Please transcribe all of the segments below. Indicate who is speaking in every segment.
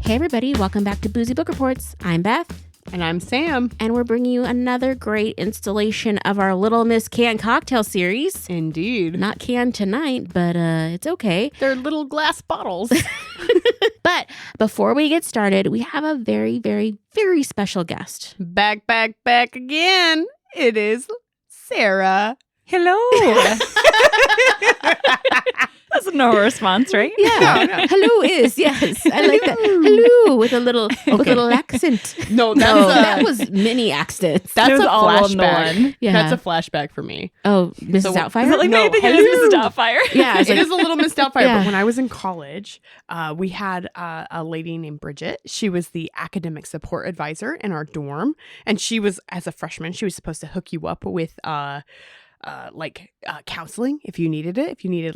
Speaker 1: Hey everybody, welcome back to Boozy Book Reports. I'm Beth.
Speaker 2: And I'm Sam.
Speaker 1: And we're bringing you another great installation of our Little Miss Canned Cocktail series.
Speaker 2: Indeed.
Speaker 1: Not canned tonight, but it's okay.
Speaker 2: They're little glass bottles.
Speaker 1: But before we get started, we have a very, very, very special guest.
Speaker 2: Back again. It is Sarah.
Speaker 3: Hello. That's no response, right?
Speaker 1: Yeah.
Speaker 2: No.
Speaker 1: Hello is, yes. I like that. Hello with a little accent.
Speaker 2: No,
Speaker 1: That was mini accents.
Speaker 2: That's a
Speaker 3: all in
Speaker 2: flashback.
Speaker 3: one.
Speaker 1: Yeah.
Speaker 2: That's a flashback for me.
Speaker 1: Oh, Mrs.
Speaker 2: So-
Speaker 1: Doubtfire?
Speaker 3: Is it like
Speaker 2: No,
Speaker 3: maybe it is Mrs. Doubtfire?
Speaker 1: Yeah.
Speaker 2: It is a little Miss Doubtfire.
Speaker 1: Yeah.
Speaker 2: But when I was in college, we had a lady named Bridget. She was the academic support advisor in our dorm. And she was, as a freshman, she was supposed to hook you up with counseling if you needed it. If you needed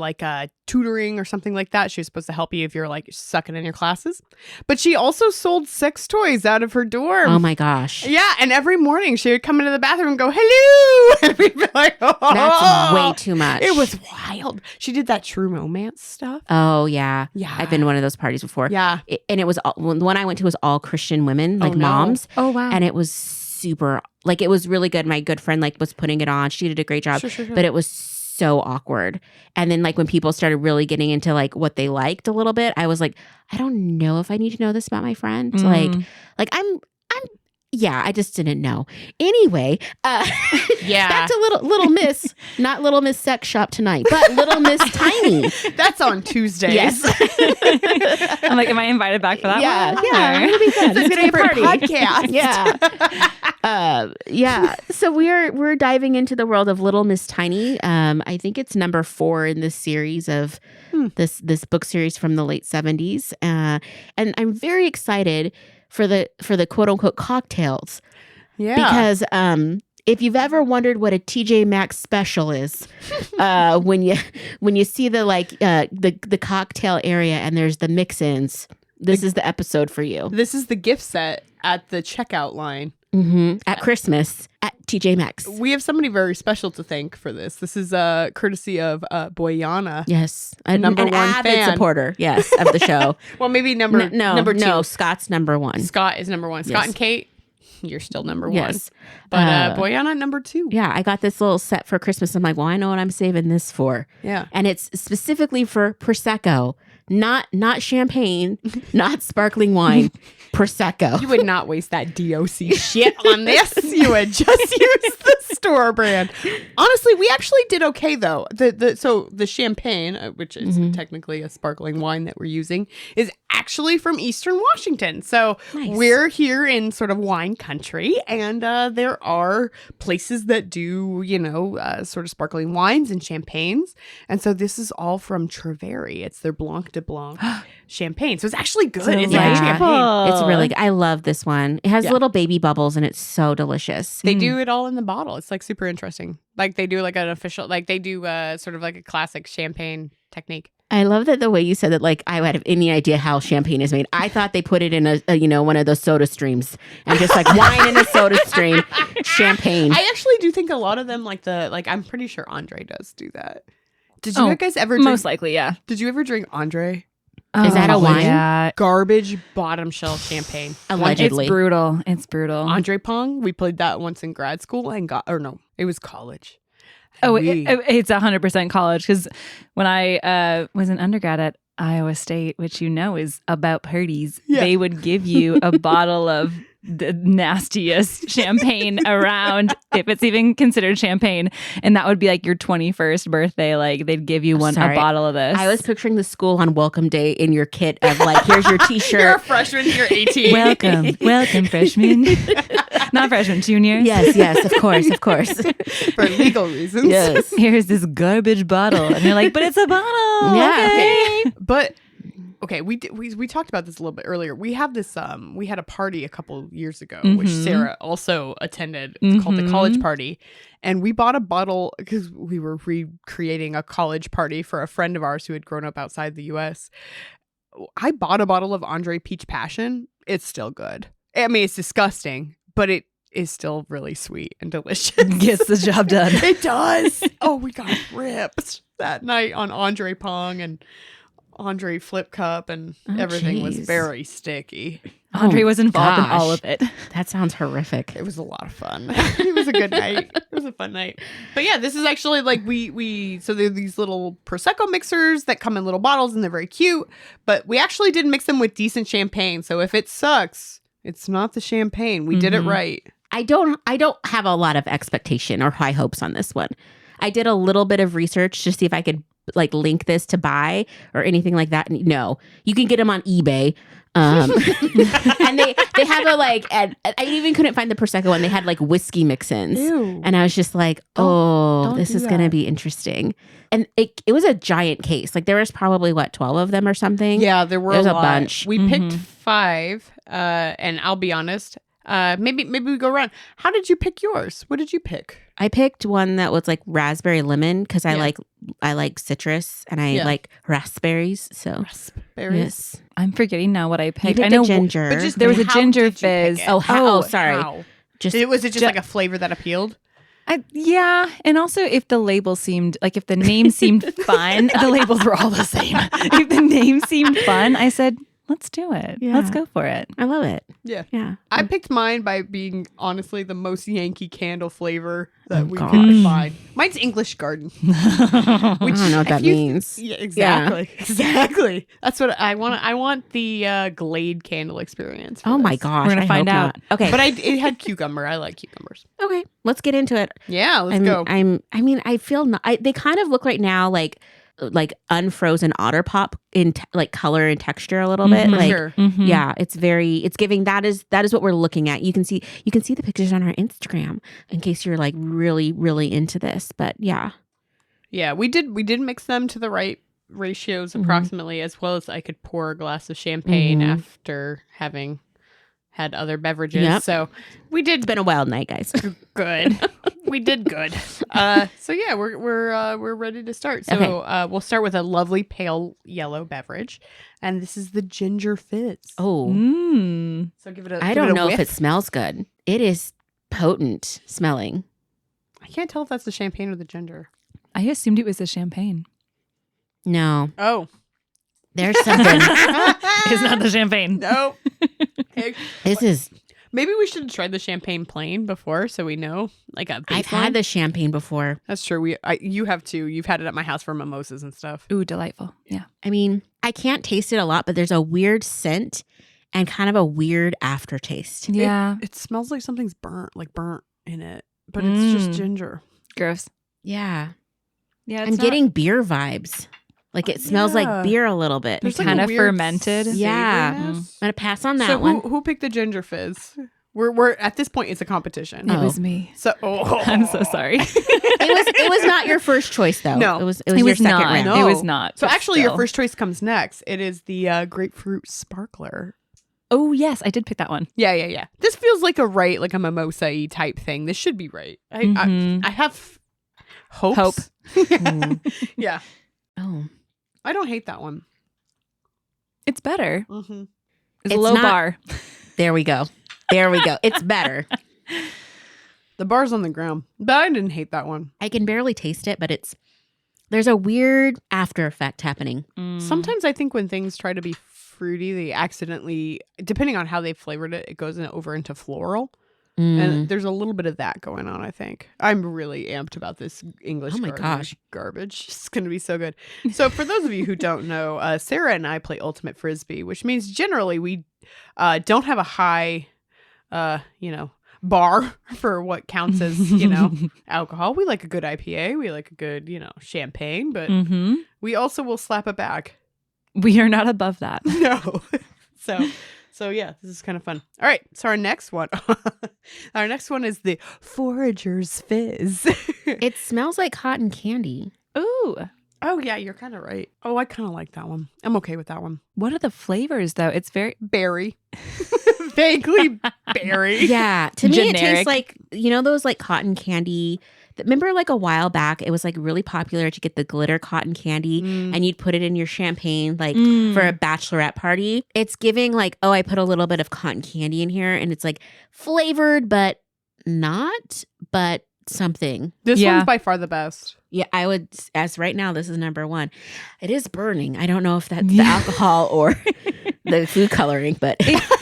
Speaker 2: tutoring or something like that, she was supposed to help you if you're sucking in your classes. But she also sold sex toys out of her dorm.
Speaker 1: Oh my gosh.
Speaker 2: Yeah, and every morning she would come into the bathroom and go, hello! And we'd be like, oh.
Speaker 1: That's way too much.
Speaker 2: It was wild. She did that true romance stuff.
Speaker 1: Oh, yeah.
Speaker 2: Yeah.
Speaker 1: I've been to one of those parties before.
Speaker 2: Yeah.
Speaker 1: And it was, the one I went to was all Christian women, like
Speaker 2: Oh, no.
Speaker 1: moms.
Speaker 2: Oh, wow.
Speaker 1: And it was super, it was really good. My good friend, was putting it on. She did a great job.
Speaker 2: Sure.
Speaker 1: But it was so awkward. And then, when people started really getting into, what they liked a little bit, I was like, I don't know if I need to know this about my friend. I just didn't know. Anyway,
Speaker 2: Yeah.
Speaker 1: back to Little Miss, not Little Miss Sex Shop tonight, but Little Miss Tiny.
Speaker 2: That's on Tuesdays.
Speaker 1: Yes.
Speaker 3: I'm like, am I invited back for that
Speaker 1: Yeah,
Speaker 3: one?
Speaker 1: yeah,
Speaker 3: Or-
Speaker 1: it'll be fun.
Speaker 2: It's
Speaker 1: It's
Speaker 2: a
Speaker 1: gonna be a party.
Speaker 2: podcast.
Speaker 1: Yeah. Yeah. So we're diving into the world of Little Miss Tiny. I think it's number 4 in this series of this book series from the late 70s. And I'm very excited for the quote unquote cocktails.
Speaker 2: Yeah.
Speaker 1: Because if you've ever wondered what a TJ Maxx special is, when you see the cocktail area and there's the mix-ins, this is the episode for you.
Speaker 2: This is the gift set at the checkout line.
Speaker 1: At Christmas at TJ Maxx.
Speaker 2: We have somebody very special to thank for this. This is courtesy of Boyana.
Speaker 1: Yes,
Speaker 2: Number
Speaker 1: an
Speaker 2: one
Speaker 1: avid
Speaker 2: fan.
Speaker 1: supporter. Yes, of the show.
Speaker 2: Well, maybe number 2.
Speaker 1: No, Scott's number 1.
Speaker 2: Scott is number 1. Scott
Speaker 1: Yes.
Speaker 2: and Kate, you're still number 1.
Speaker 1: Yes,
Speaker 2: But Boyana number 2.
Speaker 1: yeah, I got this little set for Christmas. I'm like, well, I know what I'm saving this for.
Speaker 2: Yeah.
Speaker 1: And it's specifically for Prosecco, not champagne, not sparkling wine, Prosecco.
Speaker 2: You would not waste that DOC shit on this. You would just use the store brand. Honestly, we actually did okay though. The champagne, which is technically a sparkling wine that we're using, is actually from Eastern Washington. So
Speaker 1: Nice.
Speaker 2: we're here in sort of wine country, and there are places that do, sort of sparkling wines and champagnes. And so this is all from Treveri. It's their Blanc de Blanc champagne. So it's actually good. It's
Speaker 1: Yeah.
Speaker 2: like champagne.
Speaker 1: It's really good. I love this one. It has
Speaker 2: Yeah.
Speaker 1: little baby bubbles and it's so delicious.
Speaker 2: They do it all in the bottle. It's super interesting. They do an official, they do sort of a classic champagne technique.
Speaker 1: I love that the way you said that, I would have any idea how champagne is made. I thought they put it in a one of those soda streams and just wine in a soda stream, champagne.
Speaker 2: I actually do think a lot of them I'm pretty sure Andre does do that. Did you guys ever drink?
Speaker 3: Most likely, yeah.
Speaker 2: Did you ever drink Andre?
Speaker 1: Is that a wine?
Speaker 3: Yeah.
Speaker 2: Garbage bottom shelf champagne.
Speaker 1: Allegedly.
Speaker 3: It's brutal. It's brutal.
Speaker 2: Andre Pong. We played that once in grad school it was college.
Speaker 3: Oh,
Speaker 2: We-
Speaker 3: it's 100% college because when I was an undergrad at Iowa State, which is about parties, they would give you a bottle of the nastiest champagne around, if it's even considered champagne, and that would be your 21st birthday. They'd give you a bottle of this.
Speaker 1: I was picturing the school on welcome day in your kit of here's your t-shirt.
Speaker 2: You're a freshman. You're 18.
Speaker 3: welcome, freshman. Not freshman, juniors.
Speaker 1: Yes, of course.
Speaker 2: For legal reasons.
Speaker 1: Yes.
Speaker 3: Here's this garbage bottle, and you're like, but it's a bottle.
Speaker 1: Yeah.
Speaker 3: Okay.
Speaker 2: But okay, we talked about this a little bit earlier. We have this we had a party a couple years ago, which Sarah also attended. It's called the college party, and we bought a bottle because we were recreating a college party for a friend of ours who had grown up outside the U.S. I bought a bottle of Andre Peach Passion. It's still good. I mean, it's disgusting, but it is still really sweet and delicious.
Speaker 3: Gets the job done.
Speaker 2: It does. Oh, we got ripped that night on Andre Pong and Andre flip cup and everything was very sticky.
Speaker 3: Andre was involved in all of it.
Speaker 1: That sounds horrific.
Speaker 2: It was a lot of fun. It was a good night. It was a fun night. But yeah, this is actually like so they're these little Prosecco mixers that come in little bottles and they're very cute. But we actually did mix them with decent champagne. So if it sucks, it's not the champagne. We did it right.
Speaker 1: I don't have a lot of expectation or high hopes on this one. I did a little bit of research to see if I could like link this to buy or anything like that. No, you can get them on eBay. And they have a like, and I even couldn't find the Prosecco one. They had like whiskey mix-ins.
Speaker 2: Ew.
Speaker 1: And I was just like,
Speaker 2: Don't
Speaker 1: this
Speaker 2: do
Speaker 1: is going to be interesting. And it was a giant case. Like there was probably 12 of them or something.
Speaker 2: Yeah, there were
Speaker 1: There's
Speaker 2: a
Speaker 1: a
Speaker 2: lot.
Speaker 1: bunch.
Speaker 2: We picked 5, and I'll be honest. Maybe we go around. How did you pick yours? What did you pick?
Speaker 1: I picked one that was like raspberry lemon because I like citrus and I like raspberries. So
Speaker 2: Raspberries.
Speaker 1: yes,
Speaker 3: I'm forgetting now what I
Speaker 1: you
Speaker 3: picked.
Speaker 1: picked
Speaker 3: I know
Speaker 1: a ginger.
Speaker 2: But just
Speaker 3: there was a
Speaker 2: how
Speaker 3: ginger
Speaker 2: did you pick
Speaker 3: fizz.
Speaker 2: it?
Speaker 1: Sorry.
Speaker 2: How?
Speaker 1: Just
Speaker 2: Was it just like a flavor that appealed?
Speaker 3: Yeah, and also if the label seemed like if the name seemed fun, the labels were all the same. If the name seemed fun, I said, let's do it.
Speaker 1: Yeah.
Speaker 3: Let's go for it.
Speaker 1: I love it.
Speaker 2: Yeah.
Speaker 1: Yeah.
Speaker 2: I picked mine by being honestly the most Yankee Candle flavor that we
Speaker 1: gosh.
Speaker 2: could find. Mine's English Garden.
Speaker 1: I don't know what
Speaker 2: if
Speaker 1: that
Speaker 2: you-
Speaker 1: means.
Speaker 2: Yeah, exactly. Exactly. That's what I want. I want the Glade candle experience. for
Speaker 1: Oh my
Speaker 2: this.
Speaker 1: gosh.
Speaker 3: We're gonna
Speaker 1: I
Speaker 3: find
Speaker 1: hope
Speaker 3: out.
Speaker 1: not. Okay.
Speaker 2: But it had cucumber. I like cucumbers.
Speaker 1: Okay. Let's get into it.
Speaker 2: Yeah, let's go.
Speaker 1: I feel they kind of look right now like unfrozen Otter Pop in like color and texture a little bit.
Speaker 2: For
Speaker 1: Like
Speaker 2: sure.
Speaker 1: yeah, it's giving that is what we're looking at. You can see the pictures on our Instagram in case you're like really, really into this. But yeah.
Speaker 2: Yeah, we did mix them to the right ratios approximately, as well as I could pour a glass of champagne after having had other beverages.
Speaker 1: Yep.
Speaker 2: So we did
Speaker 1: It's been a wild night, guys.
Speaker 2: good. We did good. So yeah, we're ready to start. So
Speaker 1: Okay.
Speaker 2: We'll start with a lovely pale yellow beverage, and this is the ginger fizz.
Speaker 1: Oh,
Speaker 2: So give it a.
Speaker 1: I don't know if it smells good. It is potent smelling.
Speaker 2: I can't tell if that's the champagne or the ginger.
Speaker 3: I assumed it was the champagne.
Speaker 1: No,
Speaker 2: Oh,
Speaker 1: there's something.
Speaker 3: It's not the champagne.
Speaker 2: no. Okay.
Speaker 1: This is.
Speaker 2: Maybe we should have tried the champagne plain before, so we know like a baseline.
Speaker 1: I've had the champagne before.
Speaker 2: That's true. You have too. You've had it at my house for mimosas and stuff.
Speaker 3: Ooh, delightful. Yeah.
Speaker 1: I mean, I can't taste it a lot, but there's a weird scent and kind of a weird aftertaste.
Speaker 3: Yeah.
Speaker 2: It smells like something's burnt in it, but it's just ginger.
Speaker 3: Gross.
Speaker 1: Yeah.
Speaker 3: Yeah.
Speaker 1: I'm getting beer vibes. Like it smells
Speaker 2: Yeah.
Speaker 1: like beer a little bit.
Speaker 2: There's like
Speaker 3: kind
Speaker 2: a
Speaker 3: of
Speaker 2: weird
Speaker 3: fermented.
Speaker 1: Yeah.
Speaker 2: savoriness.
Speaker 1: I'm going to pass on that
Speaker 2: So
Speaker 1: one.
Speaker 2: who picked the ginger fizz? We're at this point it's a competition.
Speaker 3: It
Speaker 1: Oh.
Speaker 3: was me.
Speaker 2: So
Speaker 3: I'm so sorry.
Speaker 1: It was not your first choice though.
Speaker 2: No.
Speaker 1: It was your second
Speaker 3: not.
Speaker 1: round.
Speaker 2: No.
Speaker 3: It was not.
Speaker 2: So
Speaker 3: but
Speaker 2: actually your
Speaker 3: still.
Speaker 2: first choice comes next. It is the grapefruit sparkler.
Speaker 3: Oh, yes. I did pick that one.
Speaker 2: Yeah. This feels like a mimosa-y type thing. This should be right. I have hopes.
Speaker 3: Hope.
Speaker 2: Yeah.
Speaker 1: Oh.
Speaker 2: I don't hate that one.
Speaker 3: It's better.
Speaker 2: Mm-hmm.
Speaker 3: It's a
Speaker 1: It's
Speaker 3: low
Speaker 1: not-
Speaker 3: bar.
Speaker 1: There we go. It's better.
Speaker 2: The bar's on the ground, but I didn't hate that one.
Speaker 1: I can barely taste it, but there's a weird after effect happening.
Speaker 2: Sometimes I think when things try to be fruity, they accidentally, depending on how they flavored it, it goes over into floral. And there's a little bit of that going on, I think. I'm really amped about this English
Speaker 1: Oh my
Speaker 2: Garden
Speaker 1: gosh.
Speaker 2: garbage. It's going to be so good. So for those of you who don't know, Sarah and I play Ultimate Frisbee, which means generally we don't have a high, bar for what counts as, alcohol. We like a good IPA. We like a good, champagne, but we also will slap it back.
Speaker 3: We are not above that.
Speaker 2: No. So yeah, this is kind of fun. All right. So our next one is the Forager's Fizz.
Speaker 1: It smells like cotton candy.
Speaker 3: Ooh.
Speaker 2: Oh yeah, you're kind of right. Oh, I kind of like that one. I'm okay with that one.
Speaker 3: What are the flavors, though? It's very
Speaker 2: Berry. Vaguely berry.
Speaker 1: Yeah. To me, it tastes
Speaker 3: Generic.
Speaker 1: like, those like cotton candy. Remember like a while back, it was like really popular to get the glitter cotton candy and you'd put it in your champagne like for a bachelorette party. It's giving like, oh, I put a little bit of cotton candy in here and it's like flavored, but not, but something.
Speaker 2: This
Speaker 3: Yeah.
Speaker 2: one's by far the best.
Speaker 1: Yeah, I would, as right now, this is number one. It is burning. I don't know if that's the alcohol or the food coloring, but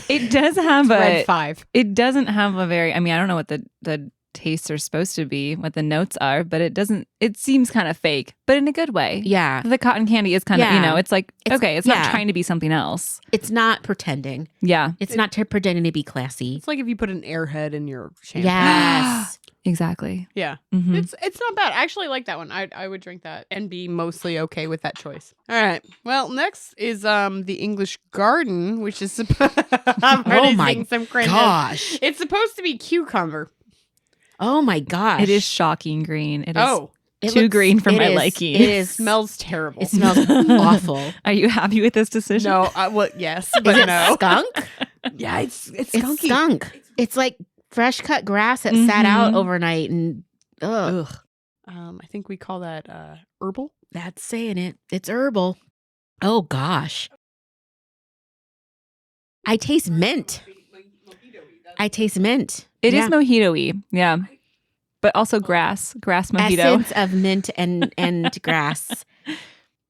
Speaker 3: It does have
Speaker 2: Red 5.
Speaker 3: It doesn't have a very. I mean, I don't know what the tastes are supposed to be, what the notes are, but it doesn't. It seems kind of fake, but in a good way.
Speaker 1: yeah,
Speaker 3: The cotton candy is kind of,
Speaker 1: Yeah.
Speaker 3: it's like, okay, it's
Speaker 1: yeah.
Speaker 3: not trying to be something else.
Speaker 1: it's not pretending.
Speaker 3: Yeah,
Speaker 1: It's not pretending to be classy.
Speaker 2: It's like if you put an airhead in your champagne.
Speaker 1: Yes.
Speaker 3: exactly.
Speaker 2: Yeah.
Speaker 3: Mhm.
Speaker 2: It's not bad. I actually like that one. I would drink that and be mostly okay with that choice. All right. Well, next is the English Garden, which is I'm already
Speaker 1: my
Speaker 2: seeing some cringe.
Speaker 1: Gosh.
Speaker 2: It's supposed to be cucumber.
Speaker 1: Oh my gosh.
Speaker 3: It is shocking green. It is
Speaker 2: Oh,
Speaker 1: It
Speaker 3: too
Speaker 1: looks-
Speaker 3: green for
Speaker 1: it
Speaker 3: my
Speaker 1: is-
Speaker 3: liking.
Speaker 1: It is.
Speaker 2: smells terrible.
Speaker 1: It smells awful.
Speaker 3: Are you happy with this decision?
Speaker 2: No, well, yes, but
Speaker 1: Is it
Speaker 2: no.
Speaker 1: skunk?
Speaker 2: Yeah, it's
Speaker 1: It's
Speaker 2: skunky.
Speaker 1: skunk. It's like fresh cut grass that sat out
Speaker 3: Mhm.
Speaker 1: overnight and ugh.
Speaker 2: I think we call that herbal.
Speaker 1: That's saying it. It's herbal. Oh gosh. I taste mint. I taste mint.
Speaker 3: It is
Speaker 1: Yeah.
Speaker 3: mojito-y. Yeah. But also grass mojito.
Speaker 1: Essence of mint and grass.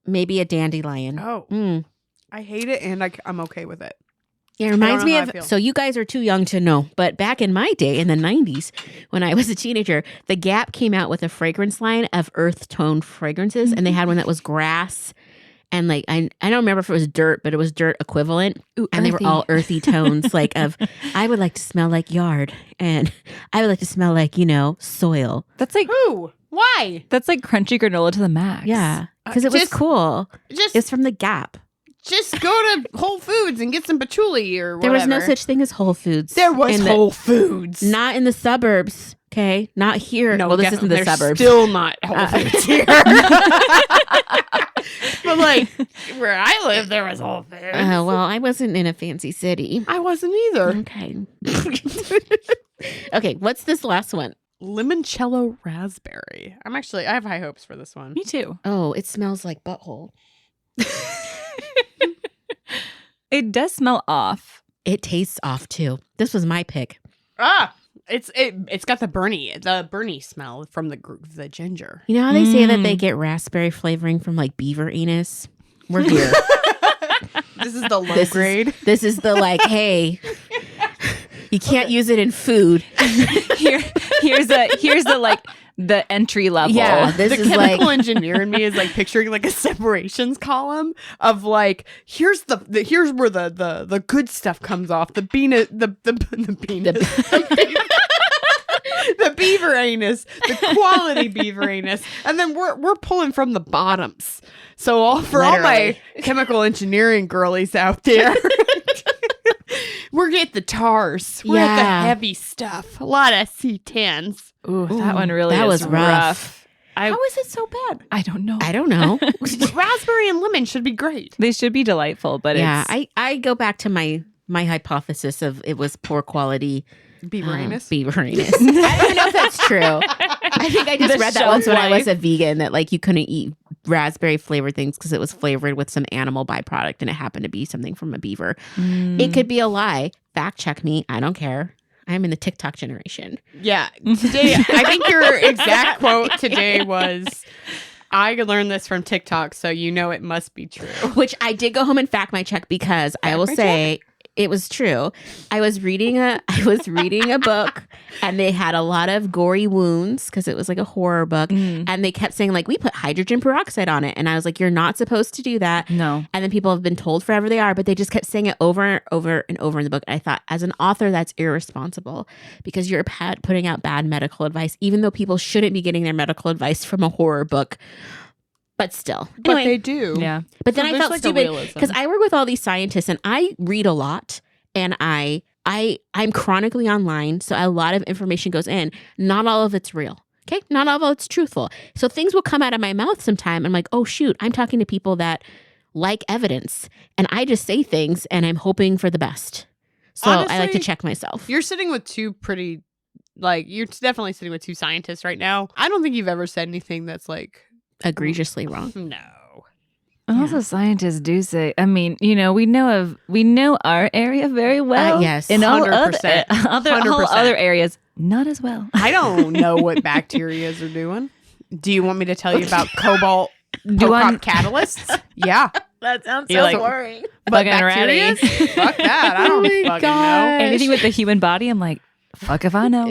Speaker 1: Maybe a dandelion.
Speaker 2: Oh,
Speaker 1: Mm.
Speaker 2: I hate it, and I'm okay with it.
Speaker 1: It reminds
Speaker 2: know
Speaker 1: me
Speaker 2: how I
Speaker 1: of,
Speaker 2: feel.
Speaker 1: so you guys are too young to know, but back in my day in the 90s, when I was a teenager, the Gap came out with a fragrance line of earth tone fragrances, and they had one that was grass. And like, I don't remember if it was dirt, but it was dirt equivalent.
Speaker 3: Ooh,
Speaker 1: And they were
Speaker 3: earthy.
Speaker 1: all earthy tones, like of, I would like to smell like yard. And I would like to smell like, soil.
Speaker 3: That's like
Speaker 2: Who? Why?
Speaker 3: crunchy granola to the max.
Speaker 1: Yeah. Because it was
Speaker 2: just-
Speaker 1: cool.
Speaker 2: Just
Speaker 1: It's from the Gap.
Speaker 2: just go to Whole Foods and get some patchouli or whatever.
Speaker 1: There was no such thing as Whole Foods.
Speaker 2: There was
Speaker 1: in
Speaker 2: Whole Foods.
Speaker 1: Not in the suburbs. Okay. Not here.
Speaker 2: No,
Speaker 1: well, this
Speaker 2: definitely.
Speaker 1: isn't the
Speaker 2: There's
Speaker 1: suburbs.
Speaker 2: Still not Whole Foods here. But like where I live, there was Whole Foods.
Speaker 1: Well, I wasn't in a fancy city.
Speaker 2: I wasn't either.
Speaker 1: Okay. Okay, what's this last one?
Speaker 2: Limoncello raspberry. I have high hopes for this one.
Speaker 3: Me too.
Speaker 1: Oh, it smells like butthole.
Speaker 3: It does smell off.
Speaker 1: It tastes off too. This was my pick.
Speaker 2: It's got the Bernie smell from the ginger.
Speaker 1: You know how they say that they
Speaker 3: Mm.
Speaker 1: get raspberry flavoring from like beaver anus? We're here.
Speaker 2: This is the low
Speaker 1: This is-
Speaker 2: grade.
Speaker 1: This is the like, hey, you can't use it in food.
Speaker 3: Here's the entry level.
Speaker 1: Yeah, this
Speaker 2: The
Speaker 1: is
Speaker 2: chemical
Speaker 1: like
Speaker 2: engineer in me is like picturing like a separations column of like here's where the good stuff comes off the penis the beaver anus, the quality beaver anus, and then we're pulling from the bottoms. So all my
Speaker 1: Literally.
Speaker 2: chemical engineering girlies out there. We're at the tars. We're at the
Speaker 1: Yeah.
Speaker 2: heavy stuff. A lot of C10s.
Speaker 3: Ooh, that one really
Speaker 1: that
Speaker 3: is
Speaker 1: was rough.
Speaker 3: I
Speaker 2: How is it so bad?
Speaker 3: I don't know.
Speaker 1: I don't know.
Speaker 2: Raspberry and lemon should be great.
Speaker 3: They should be delightful, but
Speaker 1: Yeah,
Speaker 3: it's
Speaker 1: I go back to my hypothesis of it was poor quality
Speaker 2: Beaver anus.
Speaker 1: beaver anus. I don't even know if that's true. I think I just
Speaker 3: The
Speaker 1: read that
Speaker 3: shelf
Speaker 1: once when I was
Speaker 3: life.
Speaker 1: a vegan that like you couldn't eat raspberry flavored things because it was flavored with some animal byproduct and it happened to be something from a beaver. It could be a lie. Fact check me. I don't care. I'm in the TikTok generation.
Speaker 2: Yeah. Today, I think your exact quote today was, I learned this from TikTok, so you know it must be true.
Speaker 1: Which I did go home and fact my check because I will
Speaker 2: my
Speaker 1: say it was true. I was reading a book and they had a lot of gory wounds because it was like a horror book. And they kept saying like, we put hydrogen peroxide on it. And I was like, you're not supposed to do that.
Speaker 3: no.
Speaker 1: And then people have been told forever they are, but they just kept saying it over and over and over in the book. And I thought, as an author, that's irresponsible because you're putting out bad medical advice, even though people shouldn't be getting their medical advice from a horror book. But still.
Speaker 2: But
Speaker 1: Anyway,
Speaker 2: they do.
Speaker 3: Yeah.
Speaker 1: but then
Speaker 2: So
Speaker 1: I
Speaker 2: there's,
Speaker 1: felt
Speaker 2: like, a
Speaker 1: stupid
Speaker 2: realism.
Speaker 1: because I work with all these scientists and I read a lot and I'm chronically online. So a lot of information goes in. Not all of it's real. Okay. Not all of it's truthful. So things will come out of my mouth sometime. I'm like, oh shoot, I'm talking to people that like evidence and I just say things and I'm hoping for the best. So I like to
Speaker 2: Honestly,
Speaker 1: check myself.
Speaker 2: You're sitting with two pretty, you're definitely sitting with two scientists right now. I don't think you've ever said anything that's like,
Speaker 1: Egregiously wrong.
Speaker 2: no.
Speaker 3: Also, scientists do say. I mean, we know our area very well.
Speaker 1: Yes,
Speaker 3: in all
Speaker 2: 100%.
Speaker 3: all other areas, not as well.
Speaker 2: I don't know what bacterias are doing. Do you want me to tell you about cobalt catalysts? Yeah.
Speaker 1: That sounds
Speaker 3: so
Speaker 1: boring.
Speaker 2: But
Speaker 3: Fucking ready.
Speaker 2: bacterias? Fuck that. I don't fucking know.
Speaker 3: Anything with the human body, I'm like, fuck if I know.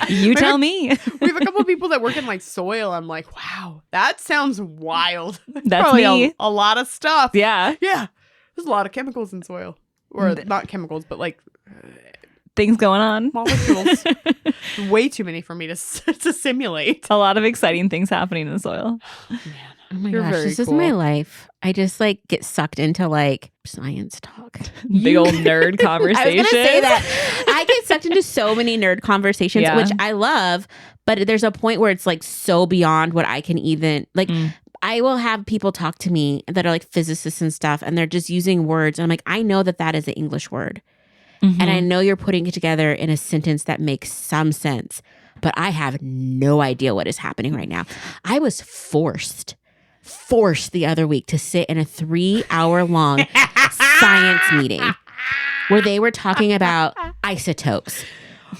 Speaker 3: You tell me.
Speaker 2: We have a couple of people that work in like soil. I'm like, wow, that sounds wild.
Speaker 3: That's
Speaker 2: Probably
Speaker 3: me.
Speaker 2: a lot of stuff.
Speaker 3: Yeah.
Speaker 2: Yeah. There's a lot of chemicals in soil. Or not chemicals, but like
Speaker 3: Things going on.
Speaker 2: molecules. Way too many for me to simulate.
Speaker 3: A lot of exciting things happening in the soil.
Speaker 1: Oh my
Speaker 2: You're
Speaker 1: gosh,
Speaker 2: very
Speaker 1: this is
Speaker 2: cool.
Speaker 1: my life. I just like get sucked into like science talk.
Speaker 3: Big old nerd conversation.
Speaker 1: I was gonna say that. I get sucked into so many nerd conversations,
Speaker 3: Yeah.
Speaker 1: which I love, but there's a point where it's like so beyond what I can even like. I will have people talk to me that are like physicists and stuff, and they're just using words. And I'm like, I know that is an English word. And I know you're putting it together in a sentence that makes some sense, but I have no idea what is happening right now. I was forced the other week to sit in a 3-hour-long science meeting where they were talking about isotopes.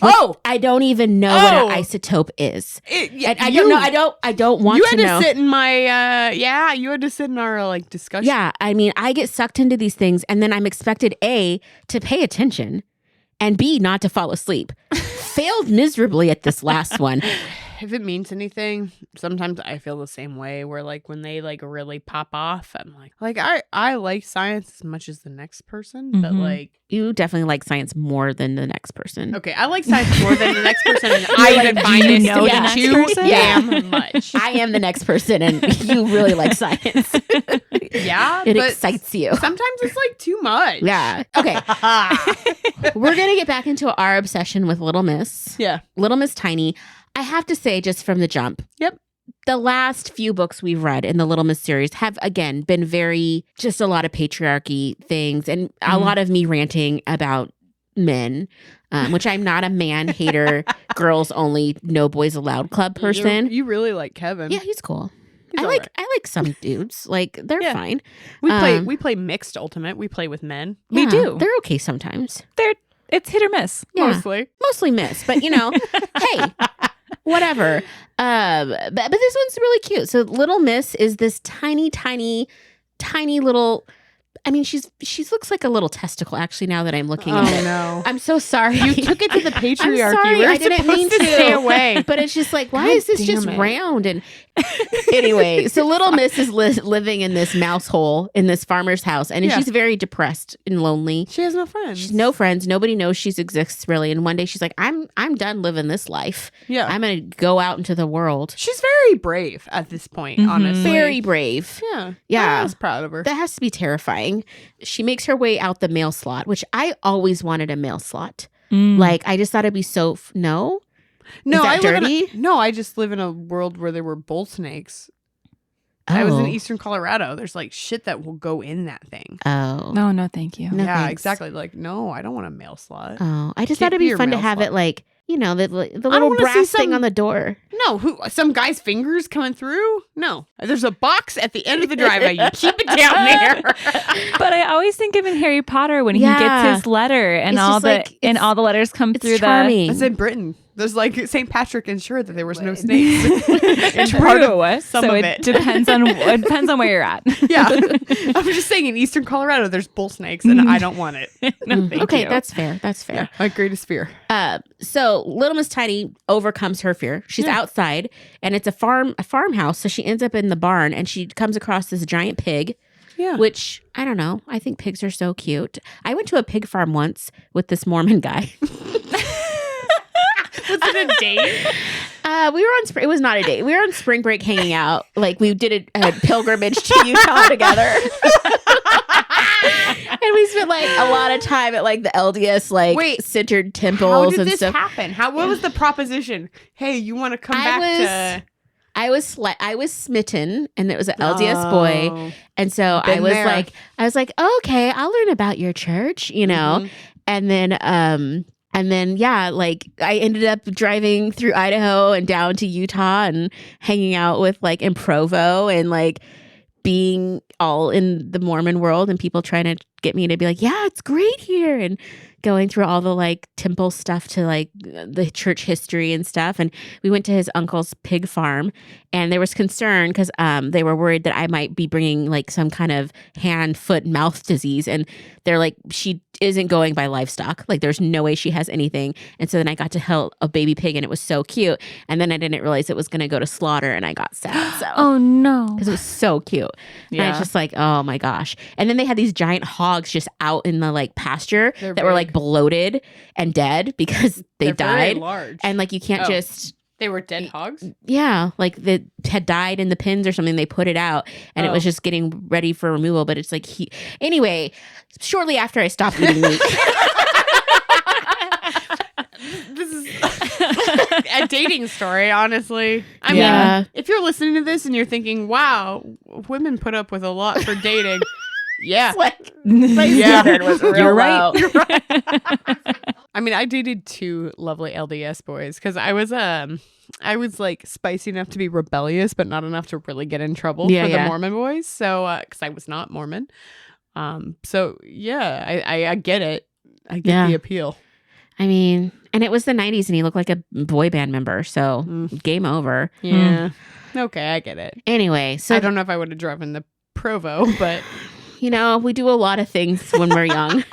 Speaker 1: I don't even know what an isotope is. I don't know. I don't want to know.
Speaker 2: You had to sit in my you had to sit in our like discussion.
Speaker 1: Yeah, I mean, I get sucked into these things, and then I'm expected A, to pay attention, and B, not to fall asleep. Failed miserably at this last one.
Speaker 2: If it means anything, sometimes I feel the same way where like when they like really pop off, I'm like I like science as much as the next person, but like
Speaker 1: You definitely like science more than the next person.
Speaker 2: okay, I like science more than the next person, and I even find
Speaker 3: you
Speaker 2: it
Speaker 3: know
Speaker 2: to
Speaker 3: the
Speaker 2: be
Speaker 3: next
Speaker 2: too
Speaker 3: person?
Speaker 2: damn much.
Speaker 1: I am the next person, and you really like science.
Speaker 2: Yeah,
Speaker 1: It
Speaker 2: but
Speaker 1: excites you.
Speaker 2: sometimes it's like too much.
Speaker 1: Yeah. Okay. We're going to get back into our obsession with Little Miss.
Speaker 2: Yeah.
Speaker 1: Little Miss Tiny. I have to say, just from the jump.
Speaker 2: Yep.
Speaker 1: The last few books we've read in the Little Miss series have, again, been very, just a lot of patriarchy things and a lot of me ranting about men, which I'm not a man hater, girls only, no boys allowed club person.
Speaker 2: You really like Kevin.
Speaker 1: Yeah, he's cool.
Speaker 2: He's
Speaker 1: I
Speaker 2: all
Speaker 1: like
Speaker 2: right.
Speaker 1: I like some dudes. Like they're
Speaker 2: Yeah.
Speaker 1: fine.
Speaker 2: We play mixed ultimate. We play with men.
Speaker 3: We
Speaker 1: Yeah,
Speaker 3: do.
Speaker 1: They're okay sometimes.
Speaker 3: It's hit or miss.
Speaker 1: Yeah.
Speaker 2: Mostly.
Speaker 1: Miss, but hey, whatever. But this one's really cute. So Little Miss is this tiny little. I mean, she looks like a little testicle. Actually, now that I'm looking at it,
Speaker 2: no.
Speaker 1: I'm so sorry.
Speaker 2: You took it to the patriarchy.
Speaker 1: I'm sorry,
Speaker 2: We're
Speaker 1: I didn't
Speaker 2: supposed
Speaker 1: mean
Speaker 2: to stay away.
Speaker 1: But it's just like, why
Speaker 2: God
Speaker 1: is this
Speaker 2: damn
Speaker 1: just
Speaker 2: it.
Speaker 1: round? And anyway, so Little Miss is living in this mouse hole in this farmer's house, and
Speaker 2: Yeah.
Speaker 1: she's very depressed and lonely.
Speaker 2: She has no friends.
Speaker 1: She's no friends. Nobody knows she exists really. And one day she's like, I'm done living this life.
Speaker 2: Yeah.
Speaker 1: I'm gonna go out into the world.
Speaker 2: She's very brave at this point, honestly.
Speaker 1: Very brave.
Speaker 2: Yeah.
Speaker 1: Yeah.
Speaker 2: I was proud of her.
Speaker 1: That has to be terrifying. She makes her way out the mail slot, which I always wanted a mail slot. Like I just thought it'd be so no.
Speaker 2: No,
Speaker 1: Is that dirty?
Speaker 2: I just live in a world where there were bull snakes. I was in Eastern Colorado. There's like shit that will go in that thing.
Speaker 1: Oh.
Speaker 3: No, thank you.
Speaker 1: No,
Speaker 2: yeah,
Speaker 1: thanks.
Speaker 2: exactly. Like, no, I don't want a mail slot.
Speaker 1: Oh, I just
Speaker 2: Can't
Speaker 1: thought it'd
Speaker 2: be
Speaker 1: be
Speaker 2: your
Speaker 1: fun to
Speaker 2: mail
Speaker 1: have
Speaker 2: slot.
Speaker 1: it like, the
Speaker 2: don't
Speaker 1: little
Speaker 2: wanna see
Speaker 1: brass thing
Speaker 2: some-
Speaker 1: on the door.
Speaker 2: No, some guy's fingers coming through? No. There's a box at the end of the driveway. You keep it down there.
Speaker 3: But I always think of in Harry Potter when he
Speaker 1: Yeah.
Speaker 3: gets his letter and
Speaker 1: It's
Speaker 3: all
Speaker 1: just
Speaker 3: the
Speaker 1: like,
Speaker 3: and all the letters come
Speaker 1: It's
Speaker 3: through
Speaker 1: charming.
Speaker 2: It's in Britain. There's like St. Patrick ensured that there was no snakes. It's
Speaker 3: True.
Speaker 2: part of some
Speaker 3: so
Speaker 2: of
Speaker 3: it
Speaker 2: it.
Speaker 3: depends on where you're at.
Speaker 2: Yeah. I'm just saying in Eastern Colorado there's bull snakes and I don't want it.
Speaker 3: No, thank
Speaker 1: Okay,
Speaker 3: you.
Speaker 1: that's fair. That's fair.
Speaker 2: My greatest fear.
Speaker 1: So Little Miss Tiny overcomes her fear. She's outside, and it's a farmhouse. So she ends up in the barn, and she comes across this giant pig.
Speaker 2: Yeah.
Speaker 1: Which I don't know. I think pigs are so cute. I went to a pig farm once with this Mormon guy.
Speaker 2: Was it a date?
Speaker 1: We were on. It was not a date. We were on spring break hanging out. Like we did a pilgrimage to Utah together. And we spent like a lot of time at like the LDS centered temples
Speaker 2: How did
Speaker 1: and
Speaker 2: this
Speaker 1: stuff.
Speaker 2: happen? What was the proposition? Hey, you want to come back to...
Speaker 1: I was smitten, and it was an LDS boy, and so I
Speaker 2: Been
Speaker 1: was
Speaker 2: there.
Speaker 1: like, oh, okay, I'll learn about your church,
Speaker 2: Mhm.
Speaker 1: and then yeah, like I ended up driving through Idaho and down to Utah and hanging out with like in Provo and like being all in the Mormon world and people trying to get me to be like, yeah, it's great here, and going through all the like temple stuff to like the church history and stuff. And we went to his uncle's pig farm, and there was concern because they were worried that I might be bringing like some kind of hand, foot, mouth disease. And they're like, she isn't going by livestock. Like there's no way she has anything. And so then I got to help a baby pig, and it was so cute. And then I didn't realize it was going to go to slaughter, and I got sad. So
Speaker 3: Oh no.
Speaker 1: because it was so cute. And I was just like, oh my gosh. And then they had these giant hogs just out in the like pasture that were like bloated and dead because they died.
Speaker 2: Very large.
Speaker 1: And like you can't just
Speaker 2: They were dead hogs?
Speaker 1: yeah, like they had died in the pens or something. They put it out, and it was just getting ready for removal. But it's like anyway, shortly after I stopped eating meat.
Speaker 2: This is a dating story, honestly. I
Speaker 1: Yeah.
Speaker 2: mean, if you're listening to this and you're thinking, wow, women put up with a lot for dating. Yeah.
Speaker 1: My standard was real
Speaker 3: You're
Speaker 1: low.
Speaker 3: right.
Speaker 2: You're right. I mean, I dated 2 lovely LDS boys because I was like spicy enough to be rebellious, but not enough to really get in trouble for the Mormon boys. So, because I was not Mormon. So yeah, I get it. I get the appeal.
Speaker 1: I mean, and it was the 90s, and he looked like a boy band member. So game over.
Speaker 2: Yeah. Okay, I get it.
Speaker 1: Anyway, so
Speaker 2: I don't know if I would have driven the Provo, but
Speaker 1: you know, we do a lot of things when we're young.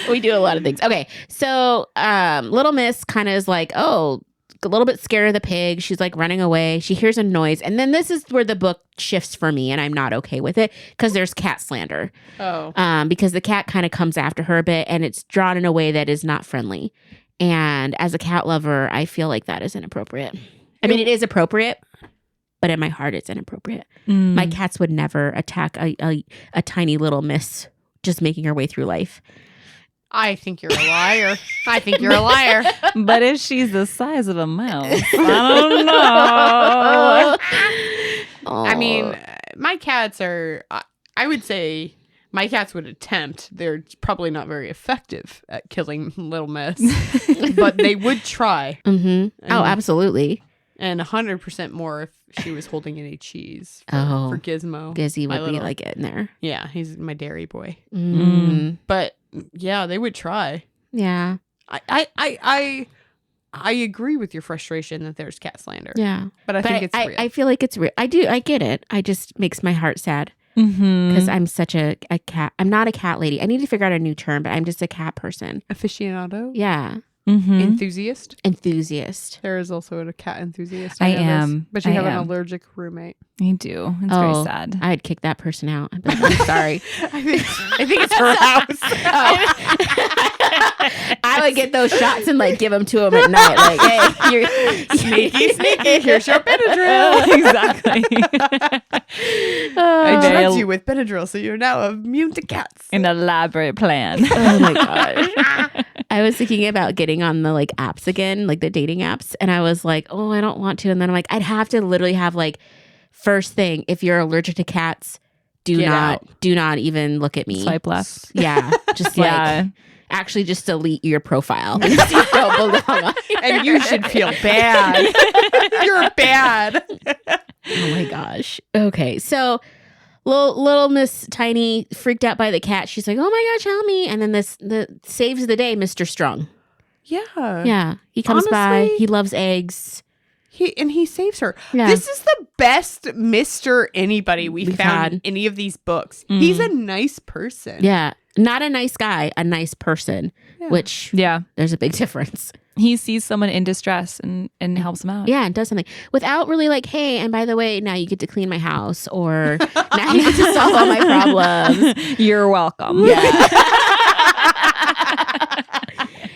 Speaker 1: We do a lot of things. Okay, so little Miss kind of is like, oh, a little bit scared of the pig. She's like running away. She hears a noise, and then this is where the book shifts for me, and I'm not okay with it because there's cat slander.
Speaker 2: Oh,
Speaker 1: because the cat kind of comes after her a bit, and it's drawn in a way that is not friendly. And as a cat lover, I feel like that is inappropriate. I mean, it is appropriate, but in my heart, it's inappropriate. My cats would never attack a tiny little miss just making her way through life.
Speaker 2: I think you're a liar. I think you're a liar.
Speaker 3: But if she's the size of a mouse, I don't know.
Speaker 2: I mean, my cats are, I would say my cats would attempt. They're probably not very effective at killing Little Miss, but they would try.
Speaker 1: Mm-hmm. Oh, absolutely.
Speaker 2: And 100% more if she was holding any cheese for Gizmo.
Speaker 1: Gizzy would be like in there.
Speaker 2: Yeah, he's my dairy boy.
Speaker 1: But
Speaker 2: yeah, they would try.
Speaker 1: yeah.
Speaker 2: I agree with your frustration that there's cat slander.
Speaker 1: Yeah.
Speaker 2: But I think it's real.
Speaker 1: I feel like it's real. I get it. I just makes my heart sad because I'm such a cat. I'm not a cat lady. I need to figure out a new term, but I'm just a cat person.
Speaker 2: Aficionado?
Speaker 1: Yeah.
Speaker 2: Enthusiast?
Speaker 1: Enthusiast.
Speaker 2: There is also a cat enthusiast.
Speaker 3: I am.
Speaker 2: But you have an allergic roommate.
Speaker 3: I do. It's very sad.
Speaker 1: I'd kick that person out. I'd be like, I'm sorry.
Speaker 2: I think it's her house.
Speaker 1: I would get those shots and like give them to him at night. Like, hey, you're
Speaker 2: sneaky. Here's your Benadryl.
Speaker 3: Exactly.
Speaker 2: I drugged you with Benadryl, so you're now immune to cats.
Speaker 3: An elaborate plan.
Speaker 1: Oh my gosh. I was thinking about getting on the like apps again, like the dating apps. And I was like, oh, I don't want to. And then I'm like, I'd have to literally have like, first thing, if you're allergic to cats, do not even look at me.
Speaker 3: Swipe left.
Speaker 1: Yeah. Just like, actually just delete your profile. You don't belong on here.
Speaker 2: And you should feel bad. You're bad.
Speaker 1: Oh my gosh. Okay. So little Miss Tiny freaked out by the cat. She's like, oh my gosh, help me. And then the saves the day, Mr. Strong.
Speaker 2: Yeah.
Speaker 1: Yeah. He comes by. He loves eggs.
Speaker 2: He saves her.
Speaker 1: Yeah.
Speaker 2: This is the best Mr. Anybody we've found in any of these books. He's a nice person.
Speaker 1: Yeah. Not a nice guy, a nice person, which there's a big difference.
Speaker 3: He sees someone in distress and helps them out.
Speaker 1: Yeah, and does something without really like, hey, and by the way, now you get to clean my house, or now you get to solve all my problems.
Speaker 3: You're welcome.
Speaker 1: Yeah.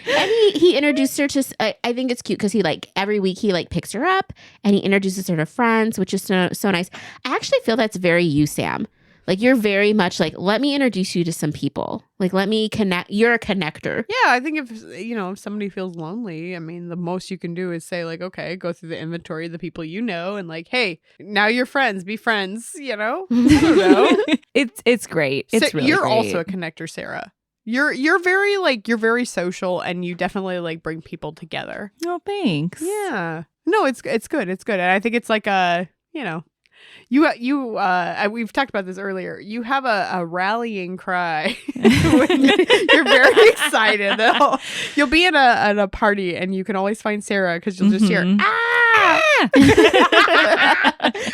Speaker 1: And he introduced her to, I think it's cute because he like every week he like picks her up and he introduces her to friends, which is so nice. I actually feel that's very you, Sam. Like you're very much like, let me introduce you to some people. Like, let me connect. You're a connector.
Speaker 2: Yeah, I think if somebody feels lonely, I mean, the most you can do is say like, okay, go through the inventory of the people you know and like, hey, now you're friends, be friends, I don't know.
Speaker 3: It's great. It's really
Speaker 2: you're
Speaker 3: great.
Speaker 2: also a connector, Sarah. You're very social and you definitely like bring people together.
Speaker 3: Oh, thanks.
Speaker 2: Yeah. No, it's good. It's good. And I think it's like We've talked about this earlier. You have a rallying cry when you're very excited. You'll be at a party and you can always find Sarah because you'll just hear ah.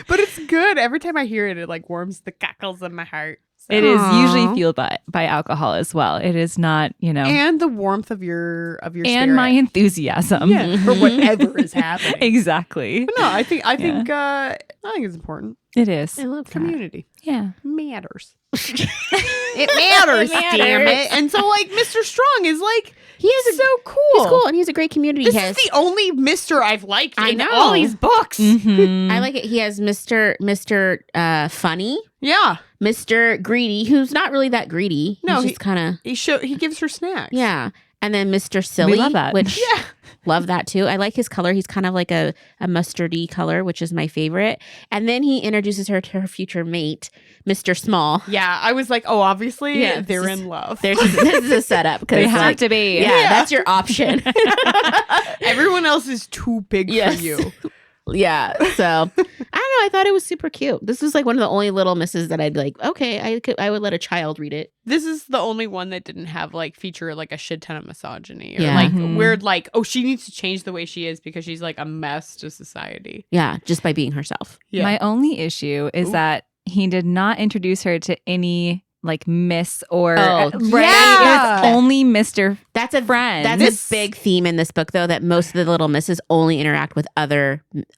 Speaker 2: But it's good. Every time I hear it, it like warms the cackles of my heart. So.
Speaker 3: It is usually fueled by alcohol as well. It is not,
Speaker 2: and the warmth of your
Speaker 3: and
Speaker 2: spirit.
Speaker 3: my enthusiasm
Speaker 2: for whatever is happening.
Speaker 3: Exactly.
Speaker 2: But no, I think it's important.
Speaker 3: It is.
Speaker 1: I love
Speaker 2: Community.
Speaker 3: Yeah.
Speaker 2: Matters. It matters, damn it. And so like Mr. Strong is like he's so cool.
Speaker 1: He's cool and he's a great community.
Speaker 2: This is the only Mr. I've liked in all these books.
Speaker 3: Mm-hmm.
Speaker 1: I like it. He has Mr. Funny.
Speaker 2: Yeah.
Speaker 1: Mr. Greedy, who's not really that greedy.
Speaker 2: No,
Speaker 1: he's just kind of
Speaker 2: he gives her snacks.
Speaker 1: yeah. And then Mr. Silly,
Speaker 3: We love that.
Speaker 1: which love that too. I like his color. He's kind of like a mustardy color, which is my favorite. And then he introduces her to her future mate, Mr. Small.
Speaker 2: Yeah, I was like, oh, obviously
Speaker 1: Yeah,
Speaker 2: they're in love.
Speaker 1: This is a setup.
Speaker 3: They have to be.
Speaker 1: Yeah, that's your option.
Speaker 2: Everyone else is too big for you.
Speaker 1: Yeah. So I don't know. I thought it was super cute. This is like one of the only Little Misses that I'd be like, okay, I would let a child read it.
Speaker 2: This is the only one that didn't have like feature like a shit ton of misogyny or
Speaker 1: Yeah.
Speaker 2: like weird like, oh, she needs to change the way she is because she's like a mess to society.
Speaker 1: Yeah, just by being herself.
Speaker 2: Yeah.
Speaker 3: My only issue is that he did not introduce her to any like Miss or
Speaker 1: Oh,
Speaker 2: yeah.
Speaker 3: It's only Mr.
Speaker 1: That's a
Speaker 3: Friend.
Speaker 1: That's a big theme in this book, though, that most of the Little Misses only interact with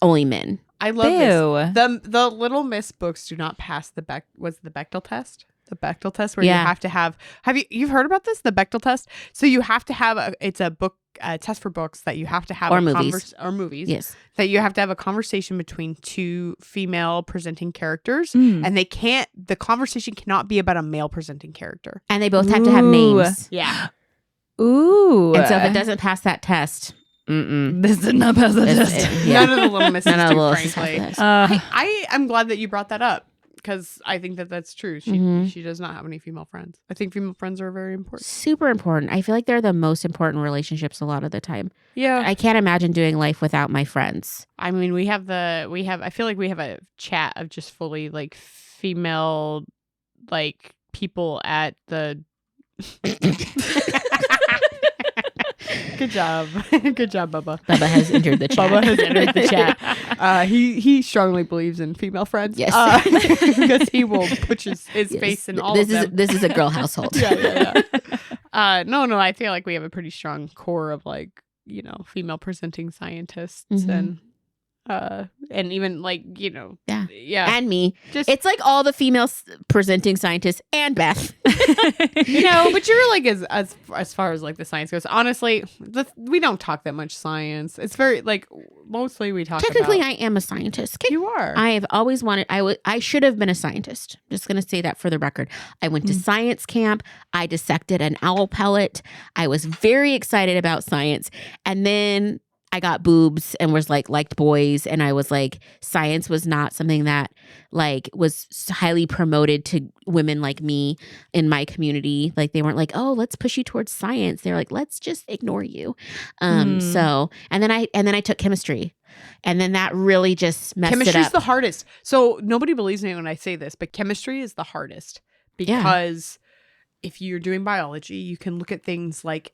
Speaker 1: only men.
Speaker 2: I love
Speaker 3: Ew.
Speaker 2: this. The Little Miss books do not pass the Bechdel test? The Bechdel test where
Speaker 1: Yeah.
Speaker 2: you have to have you've heard about this? The Bechdel test? So you have to have it's a book test for books that you have to have
Speaker 1: Or movies.
Speaker 2: or movies.
Speaker 1: Yes.
Speaker 2: That you have to have a conversation between two female presenting characters
Speaker 3: Mm.
Speaker 2: and the conversation cannot be about a male presenting character.
Speaker 1: And they both have to have
Speaker 3: Ooh.
Speaker 1: names.
Speaker 2: Yeah.
Speaker 3: Ooh.
Speaker 1: And so if it doesn't pass that test,
Speaker 3: This did not pass the test.
Speaker 1: Yeah.
Speaker 2: None of the Little Misses
Speaker 1: None of the
Speaker 2: do,
Speaker 1: Little Misses
Speaker 2: frankly.
Speaker 1: have that.
Speaker 2: I am glad that you brought that up because I think that that's true. She
Speaker 1: Mhm.
Speaker 2: she does not have any female friends. I think female friends are very important.
Speaker 1: Super important. I feel like they're the most important relationships a lot of the time.
Speaker 2: Yeah.
Speaker 1: I can't imagine doing life without my friends.
Speaker 2: I mean, I feel like we have a chat of just fully like female like people at the Good job. Good job, Bubba.
Speaker 1: Bubba has entered the chat.
Speaker 2: Bubba has entered the chat. He strongly believes in female friends.
Speaker 1: Yes.
Speaker 2: Because he will put his
Speaker 1: Yes.
Speaker 2: face in all
Speaker 1: this
Speaker 2: of them.
Speaker 1: is This is a girl household.
Speaker 2: Yeah. No, I feel like we have a pretty strong core of like, female presenting scientists
Speaker 1: Mhm.
Speaker 2: and even like,
Speaker 1: Yeah. And me.
Speaker 2: just
Speaker 1: It's like all the female presenting scientists and Beth.
Speaker 2: but you're like as far as like the science goes. Honestly, we don't talk that much science. It's very like mostly we talk.
Speaker 1: Technically,
Speaker 2: about,
Speaker 1: I am a scientist.
Speaker 2: you are.
Speaker 1: I have always wanted. I should have been a scientist. Just going to say that for the record. I went to science camp. I dissected an owl pellet. I was very excited about science, and then I got boobs and was liked boys, and I was like, science was not something that like was highly promoted to women like me in my community. Like they weren't like, oh, let's push you towards science. They're like, let's just ignore you. So and then I took chemistry. And then that really just messed it up.
Speaker 2: Chemistry's the hardest. So nobody believes me when I say this, but chemistry is the hardest because if you're doing biology, you can look at things like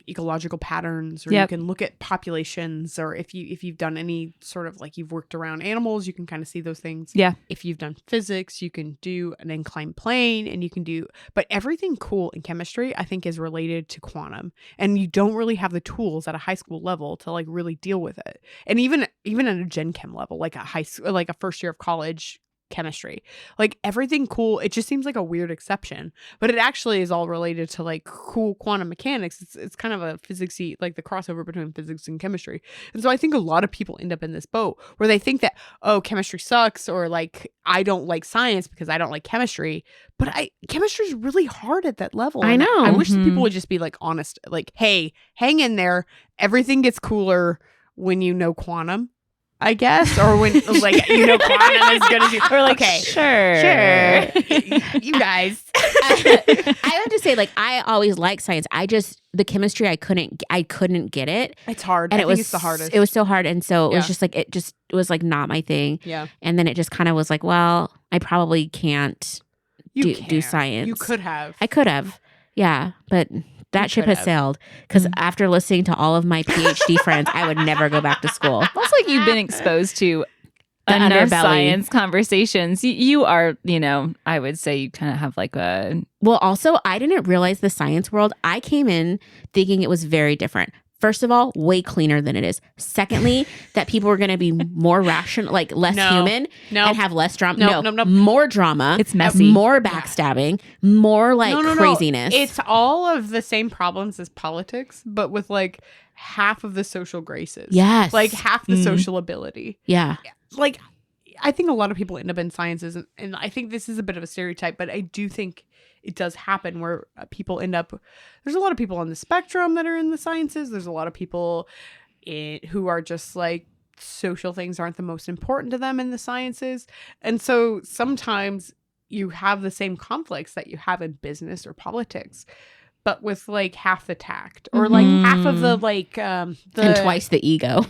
Speaker 2: ecological patterns, or you can look at populations, or if you've done any sort of like you've worked around animals, you can kind of see those things.
Speaker 3: Yeah.
Speaker 2: If you've done physics, you can do an inclined plane, and you can do. But everything cool in chemistry, I think, is related to quantum, and you don't really have the tools at a high school level to like really deal with it, and even at a gen chem level, like a first year of college chemistry, like everything cool, it just seems like a weird exception, but it actually is all related to like cool quantum mechanics. It's kind of a physicsy, like the crossover between physics and chemistry. And so I think a lot of people end up in this boat where they think that, oh, chemistry sucks, or like I don't like science because I don't like chemistry, but chemistry is really hard at that level.
Speaker 1: I
Speaker 2: And
Speaker 1: know.
Speaker 2: I wish that people would just be like honest, like, hey, hang in there, everything gets cooler when you know quantum. I guess, or when like quantum as good as you.
Speaker 3: We're like,
Speaker 2: okay,
Speaker 3: sure.
Speaker 2: You guys.
Speaker 1: I have to say, like, I always liked science. The chemistry, I couldn't get it.
Speaker 2: It's hard.
Speaker 1: And
Speaker 2: I think it's the hardest.
Speaker 1: It was so hard. And so it was
Speaker 2: Yeah.
Speaker 1: just like, it was like not my thing.
Speaker 2: Yeah.
Speaker 1: And then it just kind of was like, well, I probably can't do
Speaker 2: can't.
Speaker 1: science.
Speaker 2: You could have.
Speaker 1: I could have. Yeah. But that ship has sailed. Because after listening to all of my PhD friends, I would never go back to school.
Speaker 3: Also, like you've been exposed to
Speaker 1: The
Speaker 3: enough
Speaker 1: underbelly.
Speaker 3: science conversations. You are, I would say you kind of have like a...
Speaker 1: Well, also, I didn't realize the science world. I came in thinking it was very different. First of all, way cleaner than it is. Secondly, that people were going to be more rational, like less human, and have less drama.
Speaker 2: No.
Speaker 1: More drama.
Speaker 3: It's messy.
Speaker 1: More backstabbing. More like craziness.
Speaker 2: It's all of the same problems as politics, but with like half of the social graces.
Speaker 1: Yes.
Speaker 2: Like half the social ability.
Speaker 1: Yeah.
Speaker 2: Like, I think a lot of people end up in sciences, and I think this is a bit of a stereotype, but I do think it does happen where people end up. There's a lot of people on the spectrum that are in the sciences. There's a lot of people who are just like social things aren't the most important to them in the sciences. And so sometimes you have the same conflicts that you have in business or politics, but with like half the tact or like half of the like
Speaker 1: and twice the ego.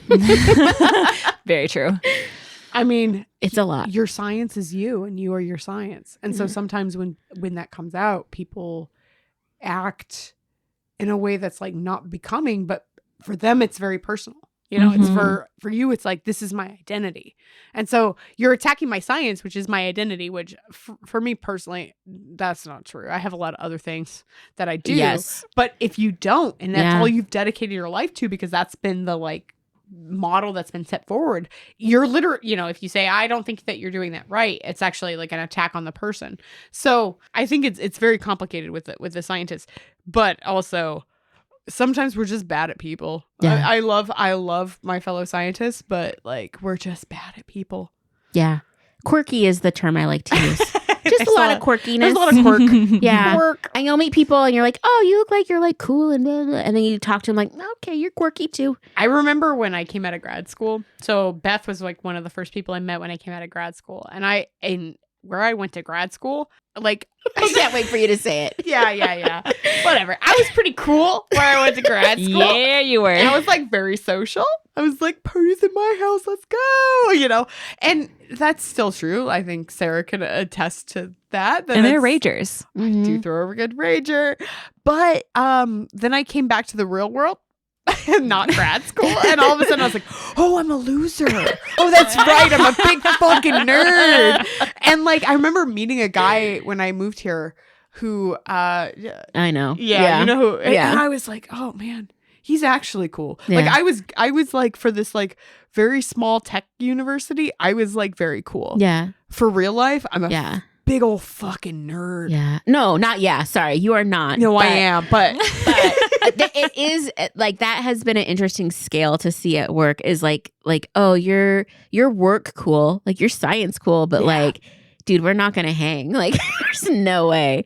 Speaker 3: Very true.
Speaker 2: I mean,
Speaker 1: It's a lot.
Speaker 2: your science is you and you are your science. And so sometimes when that comes out, people act in a way that's like not becoming, but for them it's very personal. It's for you, it's like, this is my identity. And so you're attacking my science, which is my identity, which for me personally, that's not true. I have a lot of other things that I do.
Speaker 1: Yes.
Speaker 2: But if you don't, and that's all you've dedicated your life to, because that's been the like model that's been set forward, you're literally, if you say, I don't think that you're doing that right, it's actually like an attack on the person. So I think it's very complicated with the scientists, but also sometimes we're just bad at people.
Speaker 1: Yeah.
Speaker 2: I love my fellow scientists, but like we're just bad at people.
Speaker 1: Yeah. Quirky is the term I like to use. Just a lot of quirkiness.
Speaker 2: There's a lot of quirk.
Speaker 1: Yeah.
Speaker 2: Quirk.
Speaker 1: And you'll meet people and you're like, oh, you look like you're like cool and blah, blah. And then you talk to them like, okay, you're quirky too.
Speaker 2: I remember when I came out of grad school. So Beth was like one of the first people I met when I came out of grad school. And where I went to grad school, like,
Speaker 1: I can't wait for you to say it.
Speaker 2: Yeah. Whatever. I was pretty cool where I went to grad school.
Speaker 3: Yeah, you were.
Speaker 2: And I was like very social. I was like, parties in my house, let's go, And that's still true. I think Sarah can attest to that.
Speaker 3: And they're ragers.
Speaker 2: I do throw over a good rager. But then I came back to the real world. Not grad school, and all of a sudden I was like, oh, I'm a loser. Oh, that's right, I'm a big fucking nerd. And like I remember meeting a guy when I moved here who
Speaker 1: I know.
Speaker 2: yeah. You know who,
Speaker 1: Yeah.
Speaker 2: and I was like, oh man, he's actually cool.
Speaker 1: Yeah.
Speaker 2: Like I was like, for this like very small tech university, I was like very cool.
Speaker 1: Yeah.
Speaker 2: For real life, I'm a big old fucking nerd.
Speaker 1: Yeah. No, not sorry, you are not.
Speaker 2: No, I am, but
Speaker 1: it is like that has been an interesting scale to see at work is like oh, your work cool, like your science cool, but like, dude, we're not gonna hang. Like there's no way.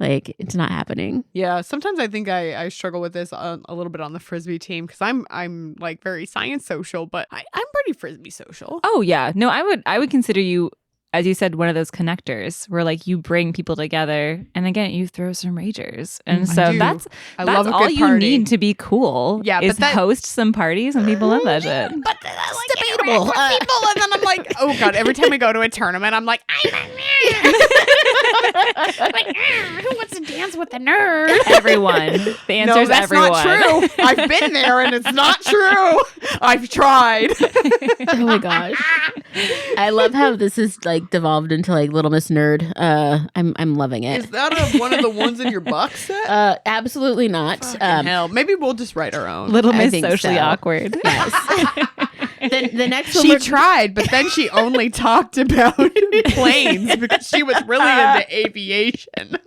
Speaker 1: Like it's not happening.
Speaker 2: Yeah, sometimes I think I struggle with this a little bit on the Frisbee team because I'm like very science social, but I'm pretty Frisbee social.
Speaker 3: Oh yeah, no, I would consider you, as you said, one of those connectors where like you bring people together, and again you throw some ragers, and so that's
Speaker 2: love a
Speaker 3: all
Speaker 2: good
Speaker 3: you
Speaker 2: party.
Speaker 3: need to be cool.
Speaker 2: Yeah,
Speaker 3: is
Speaker 2: but
Speaker 3: host some parties, and people love that shit.
Speaker 2: But it's debatable. People, and then I'm like, oh god, every time I go to a tournament, I'm like, I'm a nerd. Like, who wants to dance with a nerd?
Speaker 3: Everyone. The answer is everyone.
Speaker 2: Not true. I've been there, and it's not true. I've tried.
Speaker 1: Oh my gosh. I love how this is like devolved into like Little Miss Nerd. I'm loving it.
Speaker 2: Is that one of the ones in your box set?
Speaker 1: Absolutely not.
Speaker 2: Hell, maybe we'll just write our own.
Speaker 3: Little
Speaker 1: I
Speaker 3: Miss
Speaker 1: think
Speaker 3: Socially
Speaker 1: so.
Speaker 3: Awkward.
Speaker 1: Yes. The next one
Speaker 2: She tried, but then she only talked about planes because she was really into aviation.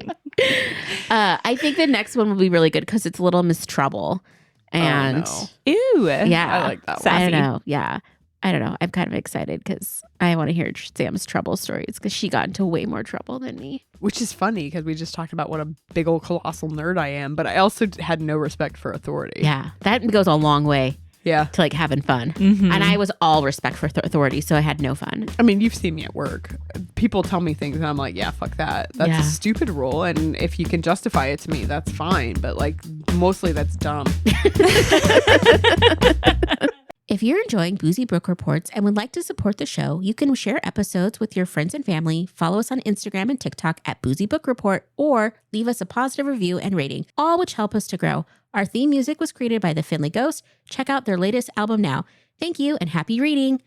Speaker 1: I think the next one will be really good because it's Little Miss Trouble. And
Speaker 3: Ew.
Speaker 1: yeah,
Speaker 2: I like that one.
Speaker 3: Sassy.
Speaker 1: I don't know. Yeah. I don't know. I'm kind of excited because I want to hear Sam's trouble stories because she got into way more trouble than me.
Speaker 2: Which is funny because we just talked about what a big old colossal nerd I am, but I also had no respect for authority.
Speaker 1: Yeah. That goes a long way.
Speaker 2: Yeah.
Speaker 1: to like having fun.
Speaker 3: Mhm.
Speaker 1: And I was all respect for authority, so I had no fun.
Speaker 2: I mean, you've seen me at work. People tell me things and I'm like, yeah, fuck that. That's
Speaker 1: Yeah.
Speaker 2: a stupid rule. And if you can justify it to me, that's fine. But like, mostly that's dumb.
Speaker 1: If you're enjoying Boozy Book Reports and would like to support the show, you can share episodes with your friends and family, follow us on Instagram and TikTok at Boozy Book Report, or leave us a positive review and rating, all which help us to grow. Our theme music was created by the Finley Ghost. Check out their latest album now. Thank you and happy reading.